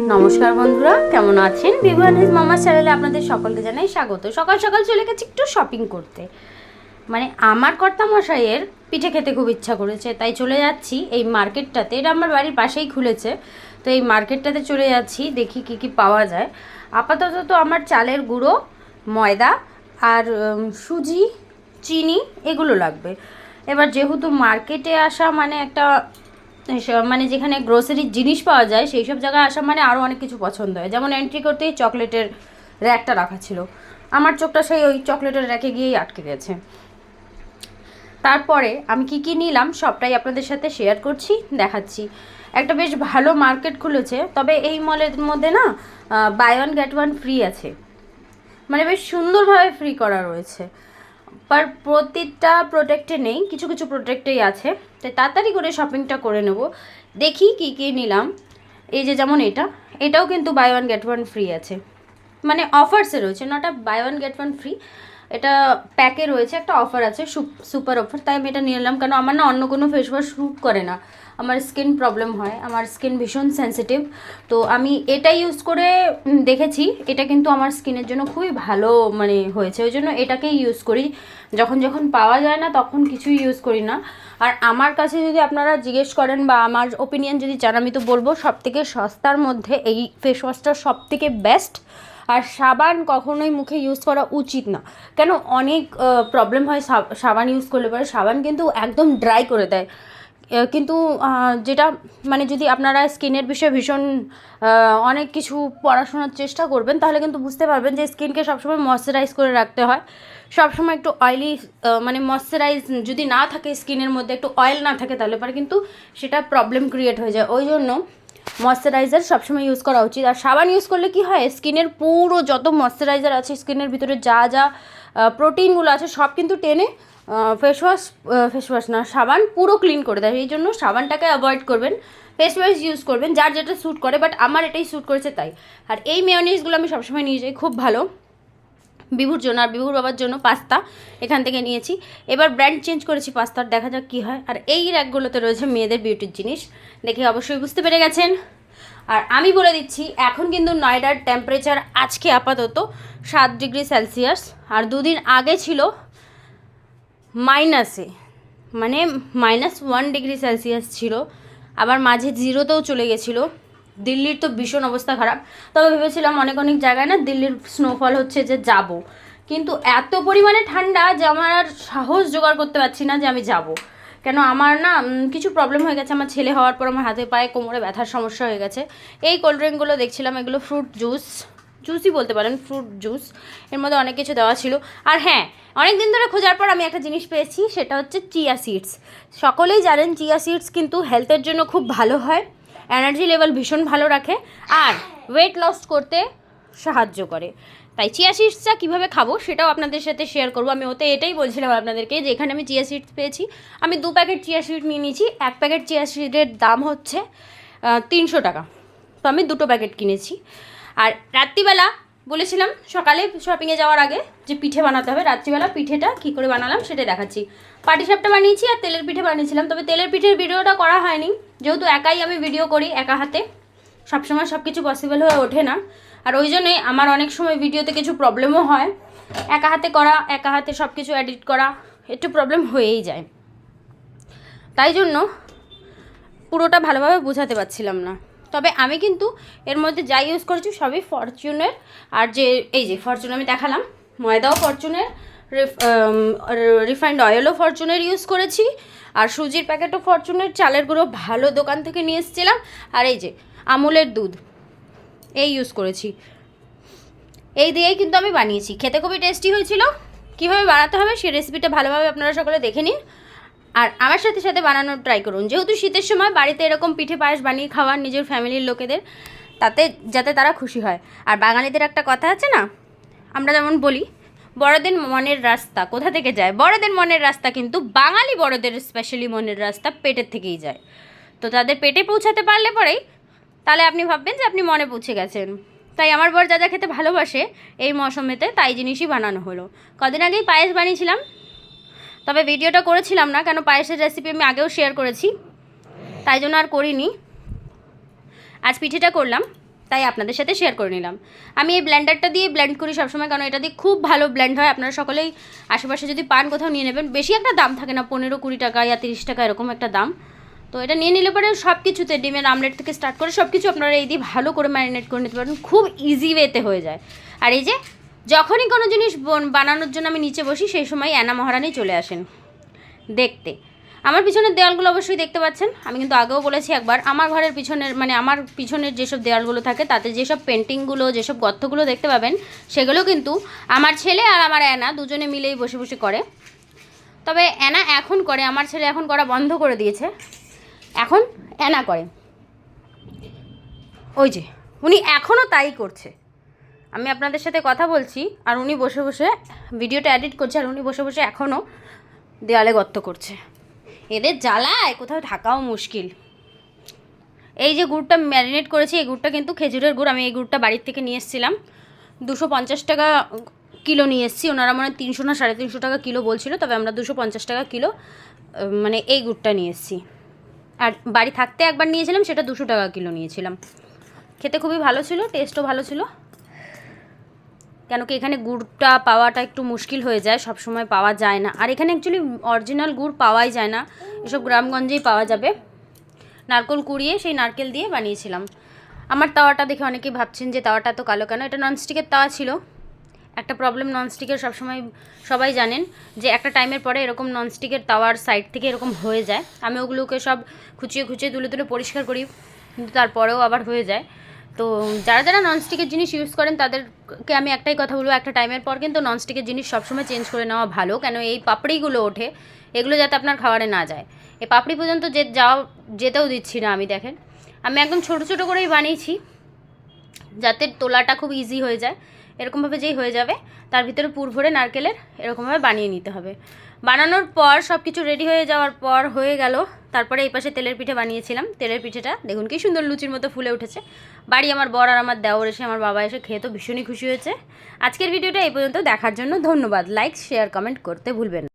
নমস্কার বন্ধুরা, কেমন আছেন? ভিভানিজ মামা চ্যানেলে আপনাদের সকলকে জানাই স্বাগত। সকাল সকাল চলে গেছি একটু শপিং করতে। মানে আমার কর্তামশাইয়ের পিঠে খেতে খুব ইচ্ছা করেছে, তাই চলে যাচ্ছি এই মার্কেটটাতে। এটা আমার বাড়ির পাশেই খুলেছে, তো এই মার্কেটটাতে চলে যাচ্ছি, দেখি কি কি পাওয়া যায়। আপাতত তো আমার চালের গুঁড়ো, ময়দা আর সুজি, চিনি এগুলো লাগবে। এবার যেহেতু মার্কেটে আসা মানে একটা মানে যেখানে গ্রোসারির জিনিস পাওয়া যায় সেই সব জায়গায় আসা মানে আরও অনেক কিছু পছন্দ হয়। যেমন এন্ট্রি করতেই চকলেটের র্যাকটা রাখা ছিল, আমার চোখটা সেই ওই চকলেটের র্যাকে গিয়েই আটকে গেছে। তারপরে আমি কি কি নিলাম সবটাই আপনাদের সাথে শেয়ার করছি, দেখাচ্ছি। একটা বেশ ভালো মার্কেট খুলেছে, তবে এই মলের মধ্যে না buy one get one free আছে, মানে বেশ সুন্দরভাবে ফ্রি করা রয়েছে। প্রতিটা প্রোডাক্টে নেই, কিছু কিছু প্রোডাক্টেই আছে। তাই তাড়াতাড়ি করে শপিংটা করে নেব। দেখি কী কী নিলাম। এই যে যেমন এটাও কিন্তু buy one get one free আছে, মানে অফার্সে রয়েছে, নটা buy one get one free. এটা প্যাকে রয়েছে, একটা অফার আছে, সুপার অফার। তাই আমি এটা নিয়ে নিলাম, কেন আমার না অন্য কোনো ফেস ওয়াশ শ্যুট করে না, আমার স্কিন প্রবলেম হয়, আমার স্কিন ভীষণ সেন্সিটিভ। তো আমি এটা ইউজ করে দেখেছি, এটা কিন্তু আমার স্কিনের জন্য খুবই ভালো মানে হয়েছে, ওই জন্য এটাকেই ইউজ করি। যখন যখন পাওয়া যায় না তখন কিছুই ইউজ করি না। আর আমার কাছে যদি আপনারা জিজ্ঞেস করেন বা আমার ওপিনিয়ন যদি চান, আমি তো বলবো সবথেকে সস্তার মধ্যে এই ফেস ওয়াশটা সবথেকে বেস্ট। আর সাবান কখনোই মুখে ইউজ করা উচিত না, কেন অনেক প্রবলেম হয় সাবান ইউজ করলে পরে। সাবান কিন্তু একদম ড্রাই করে দেয়। কিন্তু যেটা মানে যদি আপনারা স্কিনের বিষয়ে ভীষণ অনেক কিছু পড়াশোনার চেষ্টা করবেন, তাহলে কিন্তু বুঝতে পারবেন যে স্কিনকে সবসময় ময়শ্চারাইজ করে রাখতে হয়। সবসময় একটু অয়েলি মানে ময়শ্চারাইজ যদি না থাকে, স্কিনের মধ্যে একটু অয়েল না থাকে, তাহলে পরে কিন্তু সেটা প্রবলেম ক্রিয়েট হয়ে যায়। ওই জন্য ময়শ্চারাইজার সবসময় ইউজ করা উচিত। আর সাবান ইউজ করলে কি হয়, স্কিনের পুরো যত ময়শ্চারাইজার আছে, স্কিনের ভিতরে যা যা প্রোটিনগুলো আছে সব কিন্তু টেনে ফেস ওয়াশ না, সাবান পুরো ক্লিন করে দেয়। এই জন্য সাবানটাকে অ্যাভয়েড করবেন, ফেস ওয়াশ ইউজ করবেন যার যেটা স্যুট করে। বাট আমার এটাই স্যুট করেছে তাই। আর এই মেয়োনিজগুলো আমি সবসময় নিয়ে যাই, খুব ভালো বিভুর জন্য। আর বিভুর বাবার জন্য পাস্তা এখান থেকে নিয়েছি। এবার ব্র্যান্ড চেঞ্জ করেছি পাস্তার, দেখা যাক কী হয়। আর এই র্যাকগুলোতে রয়েছে মেয়েদের বিউটির জিনিস, দেখে অবশ্যই বুঝতে পেরে গেছেন। আর আমি বলে দিচ্ছি, এখন কিন্তু নয়ডার টেম্পারেচার আজকে আপাতত 7 ডিগ্রি সেলসিয়াস, আর দুদিন আগে ছিল মাইনাসে, মানে -1 ডিগ্রি সেলসিয়াস ছিল। আবার মাঝে জিরোতেও চলে গেছিলো। দিল্লির তো ভীষণ অবস্থা খারাপ। তবে ভেবেছিলাম অনেক অনেক জায়গায় না দিল্লির স্নোফল হচ্ছে যে যাব, কিন্তু এত পরিমাণে ঠান্ডা যে আমার আর সাহস জোগাড় করতে পারছি না যে আমি যাব। কেন আমার না কিছু প্রবলেম হয়ে গেছে, আমার ছেলে হওয়ার পর আমার হাতে পায়ে কোমরে ব্যথার সমস্যা হয়ে গেছে। এই কোল্ড ড্রিঙ্কগুলো দেখছিলাম, এগুলো ফ্রুট জুসই বলতে পারেন, ফ্রুট জুস। এর মধ্যে অনেক কিছু দেওয়া ছিল। আর হ্যাঁ, অনেক দিন ধরে খোঁজার পর আমি একটা জিনিস পেয়েছি, সেটা হচ্ছে চিয়া সিডস। সকলেই জানেন চিয়া সিডস কিন্তু হেলথের জন্য খুব ভালো হয়, এনার্জি লেভেল ভীষণ ভালো রাখে, আর ওয়েট লস করতে সাহায্য করে। তাই চিয়া সিডসটা কীভাবে খাবো সেটাও আপনাদের সাথে শেয়ার করবো। আমি ওতে এটাই বলছিলাম আপনাদেরকে যে এখানে আমি চিয়া সিডস পেয়েছি। আমি 2 প্যাকেট চিয়া সিড নিয়ে নিয়েছি। 1 প্যাকেট চিয়া সিডের দাম হচ্ছে 300 টাকা, তো আমি 2 প্যাকেট কিনেছি। আর রাত্রিবেলা বলেছিলাম সকালে শপিংয়ে যাওয়ার আগে যে পিঠে বানাতে হবে, রাত্রিবেলা পিঠেটা কী করে বানালাম সেটা দেখাচ্ছি। পাটিসাপটা বানিয়েছি আর তেলের পিঠে বানিয়েছিলাম, তবে তেলের পিঠের ভিডিওটা করা হয়নি, যেহেতু একাই আমি ভিডিও করি একা হাতে, সবসময় সব কিছু পসিবল হয়ে ওঠে না। আর ওই জন্যই আমার অনেক সময় ভিডিওতে কিছু প্রবলেমও হয়, একা হাতে করা, একা হাতে সব কিছু এডিট করা, একটু প্রবলেম হয়েই যায়। তাই জন্য পুরোটা ভালোভাবে বোঝাতে পারছিলাম না। তবে আমি কিন্তু এর মধ্যে যা ইউজ করেছি সবই ফরচুনের। আর যে এই যে ফরচুন আমি দেখালাম, ময়দাও ফরচুনের, রিফাইন্ড অয়েলও ফরচুনের ইউজ করেছি, আর সুজির প্যাকেটও ফরচুনের, চালের গুঁড়ো ভালো দোকান থেকে নিয়ে এসেছিলাম, আর এই যে আমুলের দুধ এই ইউজ করেছি। এই দিয়েই কিন্তু আমি বানিয়েছি, খেতে খুবই টেস্টি হয়েছিল। কীভাবে বানাতে হবে সেই রেসিপিটা ভালোভাবে আপনারা সকলে দেখে নিন, আর আমার সাথে সাথে বানানোর ট্রাই করুন। যেহেতু শীতের সময় বাড়িতে এরকম পিঠে পায়েস বানিয়ে খাওয়ার নিজের ফ্যামিলির লোকেদের, তাতে যাতে তারা খুশি হয়। আর বাঙালিদের একটা কথা আছে না, আমরা যেমন বলি বড়দের মনের রাস্তা কোথা থেকে যায়, বড়দের মনের রাস্তা কিন্তু বাঙালি বড়দের স্পেশালি মনের রাস্তা পেটের থেকেই যায়। তো তাদের পেটে পৌঁছাতে পারলে পরেই তাহলে আপনি ভাববেন যে আপনি মনে পৌঁছে গেছেন। তাই আমার বর যা যা খেতে ভালোবাসে এই মৌসুমেতে তাই জিনিসই বানানো হলো। কদিন আগেই পায়েস বানিয়েছিলাম, তবে ভিডিওটা করেছিলাম না, কেন পায়েসের রেসিপি আমি আগেও শেয়ার করেছি, তাই জন্য আর করিনি। আজ পিঠেটা করলাম, তাই আপনাদের সাথে শেয়ার করে নিলাম। আমি এই ব্লেন্ডারটা দিয়ে ব্লেন্ড করি সবসময়, কারণ এটা দিয়ে খুব ভালো ব্লেন্ড হয়। আপনারা সকলেই আশেপাশে যদি পান কোথাও নিয়ে নেবেন, বেশি একটা দাম থাকে না, 15-20 টাকা ইয়া 30 টাকা এরকম একটা দাম। তো এটা নিয়ে নিলে পরে সব কিছুতে, ডিমের আমলেট থেকে স্টার্ট করে সব কিছু আপনারা এই দিয়ে ভালো করে ম্যারিনেট করে নিতে পারেন, খুব ইজি ওয়েতে হয়ে যায়। আর এই যে যখনই কোনো জিনিস বানানোর জন্য আমি নিচে বসি, সেই সময় অ্যানা মহারানী চলে আসেন দেখতে। আমার পিছনের দেওয়ালগুলো অবশ্যই দেখতে পাচ্ছেন। আমি কিন্তু আগেও বলেছি একবার, আমার ঘরের পিছনের মানে আমার পিছনের যেসব দেওয়ালগুলো থাকে তাতে যেসব পেন্টিংগুলো, যেসব গর্তগুলো দেখতে পাবেন, সেগুলো কিন্তু আমার ছেলে আর আমার অ্যানা দুজনে মিলেই বসে বসে করে। তবে অ্যানা এখন করে, আমার ছেলে এখন করা বন্ধ করে দিয়েছে, এখন অ্যানা করে। ওই যে উনি এখনও তাই করছে। আমি আপনাদের সাথে কথা বলছি আর উনি বসে বসে ভিডিওটা এডিট করছে, আর উনি বসে বসে এখনও দেওয়ালে গর্ত করছে। এদের জ্বালায় কোথাও থাকাও মুশকিল। এই যে গুড়টা ম্যারিনেট করেছি, এই গুড়টা কিন্তু খেজুরের গুড়। আমি এই গুড়টা বাড়ির থেকে নিয়ে এসেছিলাম, 250 টাকা কিলো নিয়ে এসেছি। ওনারা মানে 300 না 350 টাকা কিলো বলছিল, তবে আমরা 250 টাকা কিলো মানে এই গুড়টা নিয়ে এসেছি। আর বাড়ি থাকতে একবার নিয়েছিলাম, সেটা 200 টাকা কিলো নিয়েছিলাম। খেতে খুবই ভালো ছিল, টেস্টও ভালো ছিল। কেন কি এখানে গুড়টা পাওয়াটা একটু মুশকিল হয়ে যায়, সব সময় পাওয়া যায় না। আর এখানে অ্যাকচুয়ালি অরিজিনাল গুড় পাওয়াই যায় না, এসব গ্রামগঞ্জেই পাওয়া যাবে। নারকেল কুড়িয়ে সেই নারকেল দিয়ে বানিয়েছিলাম। আমার তাওয়াটা দেখে অনেকেই ভাবছেন যে তাওয়াটা তো কালো কেন। এটা ননস্টিকের তাওয়া ছিল। একটা প্রবলেম ননস্টিকের সবসময় সবাই জানেন যে একটা টাইমের পরে এরকম ননস্টিকের তাওয়ার সাইড থেকে এরকম হয়ে যায়। আমি ওগুলোকে সব খুঁচিয়ে খুঁচিয়ে তুলে তুলে পরিষ্কার করি, কিন্তু তারপরেও আবার হয়ে যায়। তো যারা যারা ননস্টিকের জিনিস ইউজ করেন তাদেরকে আমি একটাই কথা বলবো, একটা টাইমের পর কিন্তু ননস্টিকের জিনিস সবসময় চেঞ্জ করে নেওয়া ভালো। কেন এই পাপড়িগুলো ওঠে, এগুলো যাতে আপনার খাবারে না যায়। এই পাপড়ি পর্যন্ত যেতেও দিচ্ছি না আমি। দেখেন আমি একদম ছোটো ছোটো করেই বানিয়েছি, যাতে তোলাটা খুব ইজি হয়ে যায়। এরকমভাবে যেই হয়ে যাবে তার ভিতরে পুর ভরে নারকেলের এরকমভাবে বানিয়ে নিতে হবে। বানানোর পর সব কিছু রেডি হয়ে যাওয়ার পর হয়ে গেল, তারপরে এই পাশে তেলের পিঠে বানিয়েছিলাম। তেলের পিঠেটা দেখুন কি সুন্দর লুচির মতো ফুলে উঠেছে। বাড়ি আমার বর আর আমার দেওর এসে, আমার বাবা এসে খেয়ে তো ভীষণই খুশি হয়েছে। আজকের ভিডিওটা এই পর্যন্ত দেখার জন্য ধন্যবাদ। লাইক, শেয়ার, কমেন্ট করতে ভুলবেন না।